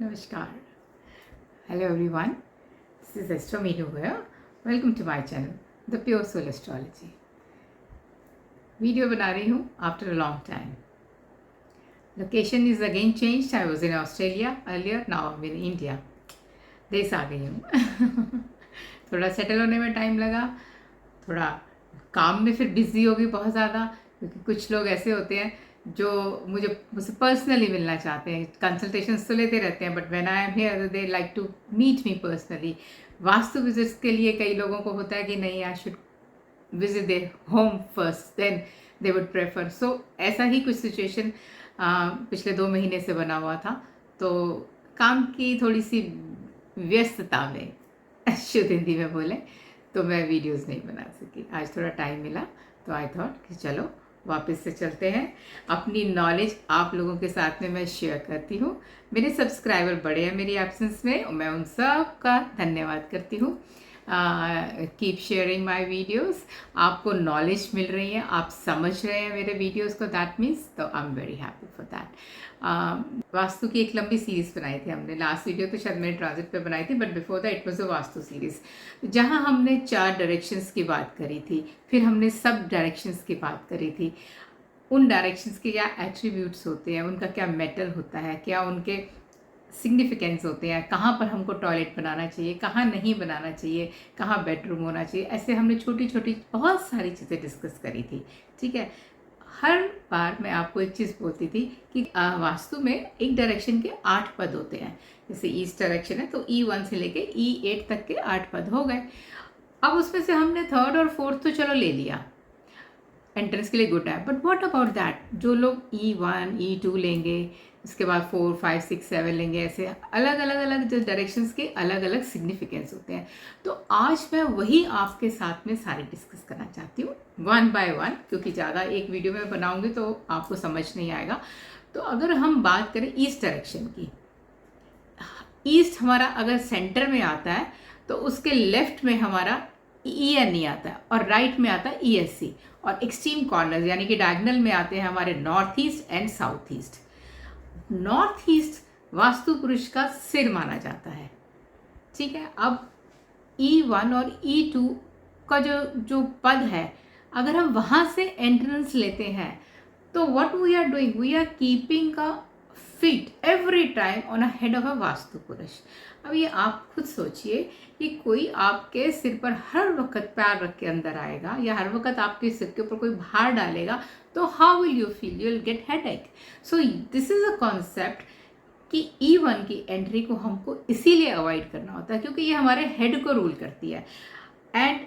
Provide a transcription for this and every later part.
Namaskar. Hello everyone. This is Astro Meenu here. Welcome to my channel, The Pure Soul Astrology. Video बना रही हूँ after a long time. Location is again changed. I was in Australia earlier. Now I'm in India. देश आ गई हूँ. थोड़ा settle होने में time लगा. थोड़ा काम में फिर बिजी हो गई बहुत ज़्यादा, क्योंकि कुछ लोग ऐसे होते हैं जो मुझसे पर्सनली मिलना चाहते हैं. कंसल्टेशंस तो लेते रहते हैं, but when I am here they like to meet me personally. Vastu visits के लिए कई लोगों को होता है कि नहीं, I should visit their home first, then they would prefer. So ऐसा ही कुछ सिचुएशन पिछले 2 महीने से बना हुआ था. तो काम की थोड़ी सी व्यस्तता में, शुद्ध हिंदी में बोले तो मैं वीडियोस नहीं बना सकी. आज थोड़ा टाइम मिला तो आई थॉट कि चलो वापस से चलते हैं. अपनी नॉलेज आप लोगों के साथ में मैं शेयर करती हूँ. मेरे सब्सक्राइबर बढ़े हैं मेरी एब्सेंस में, और मैं उन सब का धन्यवाद करती हूँ. Keep sharing my videos. आपको नॉलेज मिल रही है, आप समझ रहे हैं मेरे वीडियोज़ को, दैट मीन्स तो I am very happy for that. Vastu की एक लंबी सीरीज़ बनाई थी हमने. लास्ट वीडियो तो शायद मैंने ट्रांजिट पे बनाई थी, but before that it was a vastu series, जहाँ हमने 4 डायरेक्शंस की बात करी थी. फिर हमने सब डायरेक्शंस की बात करी थी. उन डायरेक्शंस के क्या एट्रीब्यूट्स होते हैं, उनका क्या मेटल होता है, क्या उनके सिग्निफिकेंस होते हैं, कहाँ पर हमको टॉयलेट बनाना चाहिए, कहाँ नहीं बनाना चाहिए, कहाँ बेडरूम होना चाहिए. ऐसे हमने छोटी छोटी बहुत सारी चीज़ें डिस्कस करी थी. ठीक है. हर बार मैं आपको एक चीज़ बोलती थी कि वास्तु में एक डायरेक्शन के 8 पद होते हैं. जैसे ईस्ट डायरेक्शन है तो E1 से लेके E8 तक के 8 पद हो गए. अब उसमें से हमने 3rd और 4th तो चलो ले लिया, एंट्रेंस के लिए गुड है. बट व्हाट अबाउट दैट, जो लोग E1 E2 लेंगे, इसके बाद 4 5 6 7 लेंगे, ऐसे अलग अलग जो डायरेक्शंस के अलग अलग सिग्निफिकेंस होते हैं. तो आज मैं वही आपके साथ में सारे डिस्कस करना चाहती हूँ, वन बाय वन, क्योंकि ज़्यादा एक वीडियो में बनाऊंगी तो आपको समझ नहीं आएगा. तो अगर हम बात करें ईस्ट डायरेक्शन की, ईस्ट हमारा अगर सेंटर में आता है तो उसके लेफ्ट में हमारा EN आता है, और राइट में आता है ESC, और एक्सट्रीम कॉर्नर्स यानी कि डायगोनल में आते हैं हमारे north east and south east. North east vastu पुरुष का सिर माना जाता है. ठीक है. अब E1 और E2 का जो पद है, अगर हम वहाँ से एंट्रेंस लेते हैं तो what we are doing, we are keeping a feet every time on a head of a Vastu Purush. अब ये आप खुद सोचिए कि कोई आपके सिर पर हर वक्त पैर रख के अंदर आएगा, या हर वक्त आपके सिर के ऊपर कोई भार डालेगा, तो how will you feel, you will get headache. So this is a concept कि E1 की एंट्री को हमको इसीलिए अवॉइड करना होता है क्योंकि ये हमारे हेड को रूल करती है. And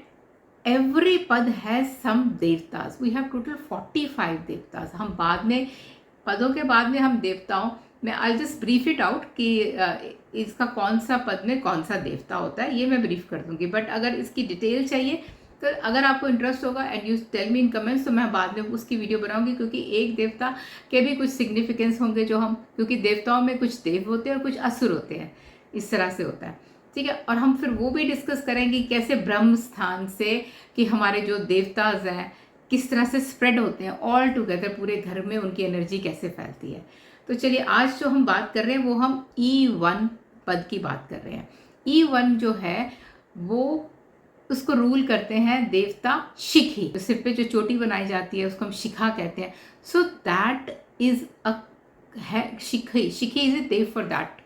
every pada has some devatas. We have total 45 devatas. हम बाद में पदों के बाद में हम देवताओं में, I just brief it out कि इसका कौन सा पद में कौन सा देवता होता है, ये मैं ब्रीफ कर दूंगी. बट अगर इसकी डिटेल चाहिए तो अगर आपको इंटरेस्ट होगा and you tell me in comments, तो मैं बाद में उसकी वीडियो बनाऊंगी, क्योंकि एक देवता के भी कुछ सिग्निफिकेंस होंगे जो हम, क्योंकि देवताओं में कुछ देव होते हैं और कुछ असुर होते हैं, इस तरह से होता है. ठीक है. और हम फिर वो भी डिस्कस करेंगे कैसे ब्रह्म स्थान से कि हमारे जो देवताज हैं किस तरह से स्प्रेड होते हैं ऑल टुगेदर, पूरे घर में उनकी एनर्जी कैसे फैलती है. तो चलिए, आज जो हम बात कर रहे हैं वो हम E1 पद की बात कर रहे हैं. E1 जो है वो, उसको रूल करते हैं देवता शिखी. तो सिर पे जो चोटी बनाई जाती है उसको हम शिखा कहते हैं. So that is a Shikhi. Shikhi is a dev for that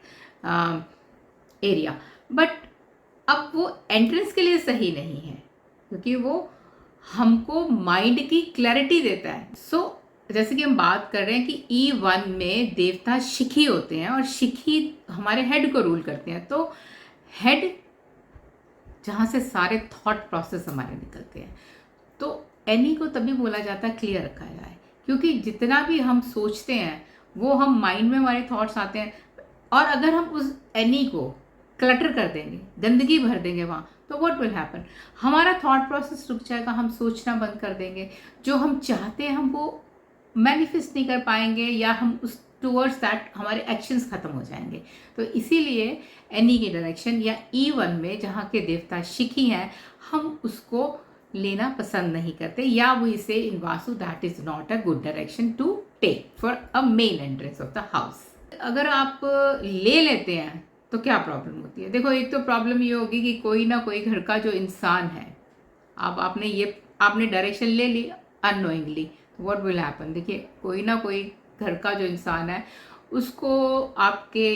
area. But अब वो एंट्रेंस के लिए सही नहीं है, क्योंकि वो हमको माइंड की क्लैरिटी देता है. सो जैसे कि हम बात कर रहे हैं कि E1 में देवता शिखी होते हैं, और शिखी हमारे हेड को रूल करते हैं. तो हेड जहाँ से सारे थॉट प्रोसेस हमारे निकलते हैं. तो एनी को तभी बोला जाता है क्लियर रखा जाए, क्योंकि जितना भी हम सोचते हैं वो हम माइंड में हमारे थॉट्स आते हैं, और अगर हम उस एनी को क्लटर कर देंगे, गंदगी भर देंगे वहाँ, तो व्हाट विल हैपन, हमारा थॉट प्रोसेस रुक जाएगा, हम सोचना बंद कर देंगे, जो हम चाहते हैं हम वो मैनिफेस्ट नहीं कर पाएंगे, या हम उस टूवर्ड्स दैट हमारे एक्शंस खत्म हो जाएंगे. तो इसीलिए एनी की डायरेक्शन या E1 में जहाँ के देवता शिखी हैं, हम उसको लेना पसंद नहीं करते, या we say in vastu that is not a good direction to take for a main entrance of the house. अगर आप ले लेते हैं तो क्या प्रॉब्लम होती है? देखो, एक तो प्रॉब्लम ये होगी कि कोई ना कोई घर का जो इंसान है, अब आपने डायरेक्शन ले ली अननोइंगली, व्हाट विल हैपन? देखिए, कोई ना कोई घर का जो इंसान है उसको आपके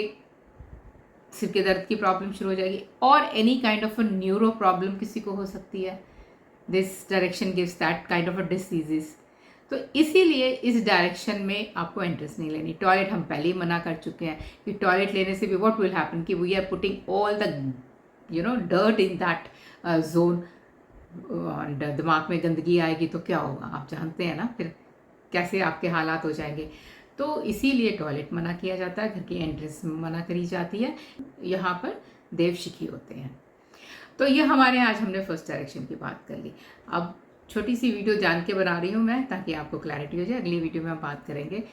सिर के दर्द की प्रॉब्लम शुरू हो जाएगी, और any kind of a neuro problem किसी को हो सकती है। This direction gives that kind of a diseases. तो इसीलिए इस डायरेक्शन में आपको इंटरेस्ट नहीं लेनी। टॉयलेट हम पहले ही मना कर चुके हैं कि टॉयलेट लेने से भी व्हाट विल हैपन कि we are putting all the dirt in that zone, दिमाग में गंदगी आएगी तो क्या होगा, आप जानते हैं ना, फिर कैसे आपके हालात हो जाएंगे। तो इसीलिए टॉयलेट मना किया जाता है, घर की एंट्रेंस मना करी जाती है, यहाँ पर देवशिखी होते हैं। तो ये हमारे आज हमने फर्स्ट डायरेक्शन की बात कर ली। अब छोटी सी वीडियो जान के बना रही हूँ मैं, ताकि आपको क्लैरिटी हो जाए। अगली वीडियो में हम बात करेंगे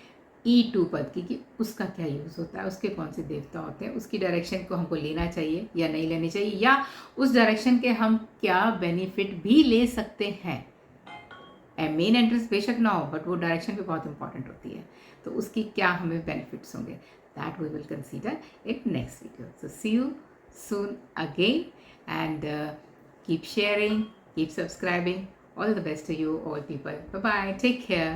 E2 पद की, कि उसका क्या यूज़ होता है, उसके कौन से देवता होते हैं, उसकी डायरेक्शन को हमको लेना चाहिए या नहीं लेनी चाहिए, या उस डायरेक्शन के हम क्या बेनिफिट भी ले सकते हैं। मेन एंट्रेंस बेशक ना हो, बट वो डायरेक्शन भी बहुत इंपॉर्टेंट होती है, तो उसकी क्या हमें बेनिफिट्स होंगे, that we will consider in next video. So see you soon again, and keep sharing, keep subscribing. All the best to you all people. Bye bye, take care.